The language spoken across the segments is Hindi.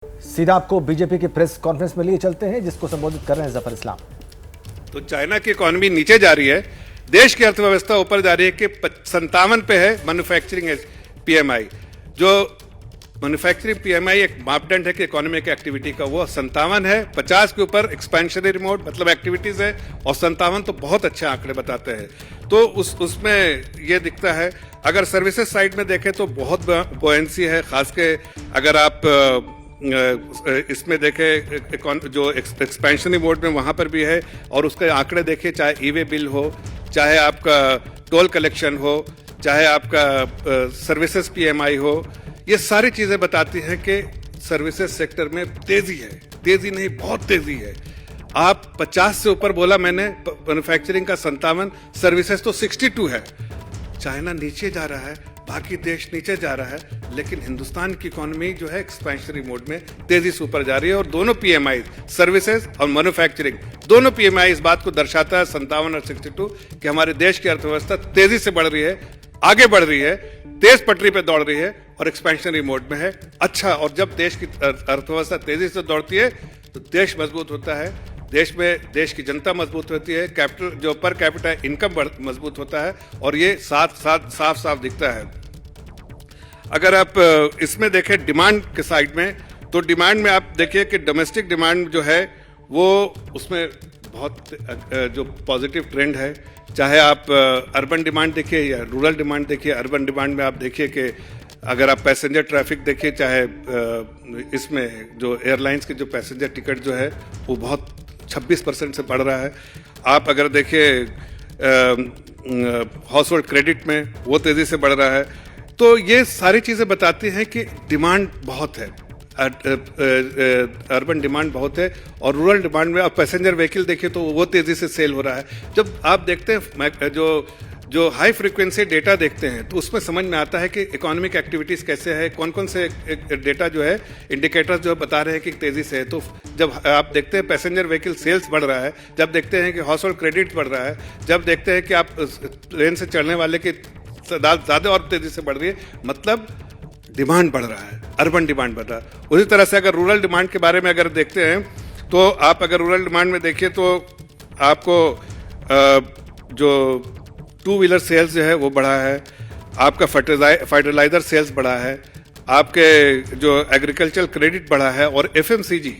सीधा आपको बीजेपी की प्रेस कॉन्फ्रेंस में लिए चलते हैं, जिसको संबोधित कर रहे हैं जफर इस्लाम। तो चाइना की इकोनॉमी नीचे जा रही है, देश की अर्थव्यवस्था ऊपर जा रही है कि 57 पे है मैन्युफैक्चरिंग पीएमआई। जो मैन्युफैक्चरिंग पीएमआई एक मापदंड है कि इकोनॉमिक एक्टिविटी का, वो 57 है। 50 के ऊपर एक्सपेंशनरी मोड मतलब एक्टिविटीज है, और 57 तो बहुत अच्छे आंकड़े बताते हैं। तो उसमें ये दिखता है। अगर सर्विसेज साइड में देखें तो बहुत बोयंसी है, खास के अगर आप इसमें देखें जो एक्सपेंशनरी मोड में वहां पर भी है, और उसके आंकड़े देखें, चाहे ई वे बिल हो, चाहे आपका टोल कलेक्शन हो, चाहे आपका सर्विसेज पीएमआई हो, ये सारी चीजें बताती हैं कि सर्विसेज सेक्टर में तेजी है। तेजी नहीं, बहुत तेजी है। आप 50 से ऊपर बोला मैंने, मैन्युफैक्चरिंग का 57, सर्विसेज तो 62 है। चाइना नीचे जा रहा है, बाकी देश नीचे जा रहा है, लेकिन हिंदुस्तान की इकोनॉमी जो है एक्सपेंशनरी मोड में तेजी से ऊपर जा रही है। और दोनों पीएमआई, सर्विसेज और मैन्युफैक्चरिंग, दोनों पीएमआई इस बात को दर्शाता है, 57 और 62, कि हमारे देश की अर्थव्यवस्था तेजी से बढ़ रही है, आगे बढ़ रही है, तेज पटरी पे दौड़ रही है और एक्सपेंशनरी मोड में है। अच्छा, और जब देश की अर्थव्यवस्था तेजी से दौड़ती है तो देश मजबूत होता है, देश की जनता मजबूत होती है, कैपिटल जो पर कैपिटा इनकम मजबूत होता है, और ये साफ दिखता है। अगर आप इसमें देखें डिमांड के साइड में, तो डिमांड में आप देखिए कि डोमेस्टिक डिमांड जो है वो उसमें बहुत जो पॉजिटिव ट्रेंड है। चाहे आप अर्बन डिमांड देखिए या रूरल डिमांड देखिए। अर्बन डिमांड में आप देखिए कि अगर आप पैसेंजर ट्रैफिक देखिए, चाहे इसमें जो एयरलाइंस के जो पैसेंजर टिकट जो है वो बहुत 26% से बढ़ रहा है। आप अगर देखिए हाउस होल्ड क्रेडिट में वो तेजी से बढ़ रहा है। तो ये सारी चीजें बताती हैं कि डिमांड बहुत है, अर्बन डिमांड बहुत है। और रूरल डिमांड में आप पैसेंजर व्हीकल देखिए तो वो तेजी से सेल हो रहा है। जब आप देखते हैं जो हाई फ्रीक्वेंसी डेटा देखते हैं, तो उसमें समझ में आता है कि इकोनॉमिक एक्टिविटीज कैसे है, कौन कौन से डेटा जो है, इंडिकेटर्स जो बता रहे हैं कि तेजी से है। तो जब आप देखते हैं पैसेंजर व्हीकल सेल्स बढ़ रहा है, जब देखते हैं कि हाउस होल्ड क्रेडिट बढ़ रहा है, जब देखते हैं कि आप ट्रेन से चढ़ने वाले की ज्यादा और तेजी से बढ़ रही है, मतलब डिमांड बढ़ रहा है, अर्बन डिमांड बढ़ रहा है। उसी तरह से अगर रूरल डिमांड के बारे में अगर देखते हैं, तो आप अगर रूरल डिमांड में देखिए तो आपको जो टू व्हीलर सेल्स जो है वो बढ़ा है, आपका फर्टिलाइजर सेल्स बढ़ा है, आपके जो एग्रीकल्चरल क्रेडिट बढ़ा है, और एफएमसीजी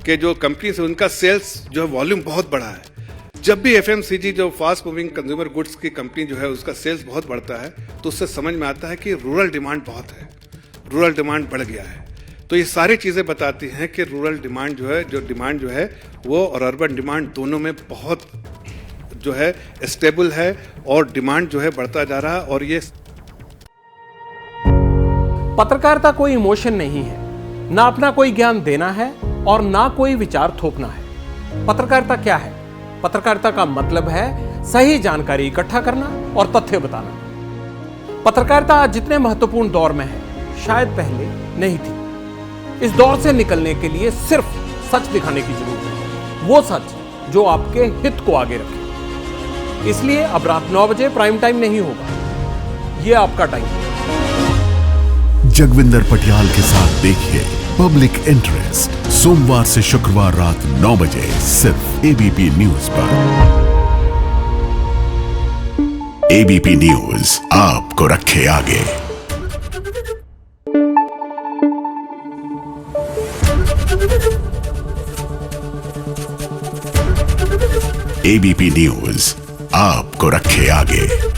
के जो कंपनीज है उनका सेल्स जो है वॉल्यूम बहुत बढ़ा है। जब भी एफएमसीजी जो फास्ट मूविंग कंज्यूमर गुड्स की कंपनी जो है उसका सेल्स बहुत बढ़ता है, तो उससे समझ में आता है कि रूरल डिमांड बहुत है, रूरल डिमांड बढ़ गया है। तो ये सारी चीजें बताती हैं कि रूरल डिमांड जो है वो और अर्बन डिमांड दोनों में बहुत जो है स्टेबल है, और डिमांड जो है बढ़ता जा रहा है। और ये पत्रकारिता कोई इमोशन नहीं है, ना अपना कोई ज्ञान देना है और ना कोई विचार थोपना है। पत्रकारिता क्या है? पत्रकारिता का मतलब है सही जानकारी इकट्ठा करना और तथ्य बताना। पत्रकारिता आज जितने महत्वपूर्ण दौर में है, शायद पहले नहीं थी। इस दौर से निकलने के लिए सिर्फ सच दिखाने की जरूरत है, वो सच जो आपके हित को आगे रखे। इसलिए अब रात 9 बजे प्राइम टाइम नहीं होगा, ये आपका टाइम है। जगविंदर पटियाल के साथ देखिए पब्लिक इंटरेस्ट, सोमवार से शुक्रवार रात 9 बजे सिर्फ एबीपी न्यूज पर। एबीपी न्यूज आपको रखे आगे। एबीपी न्यूज आपको रखे आगे।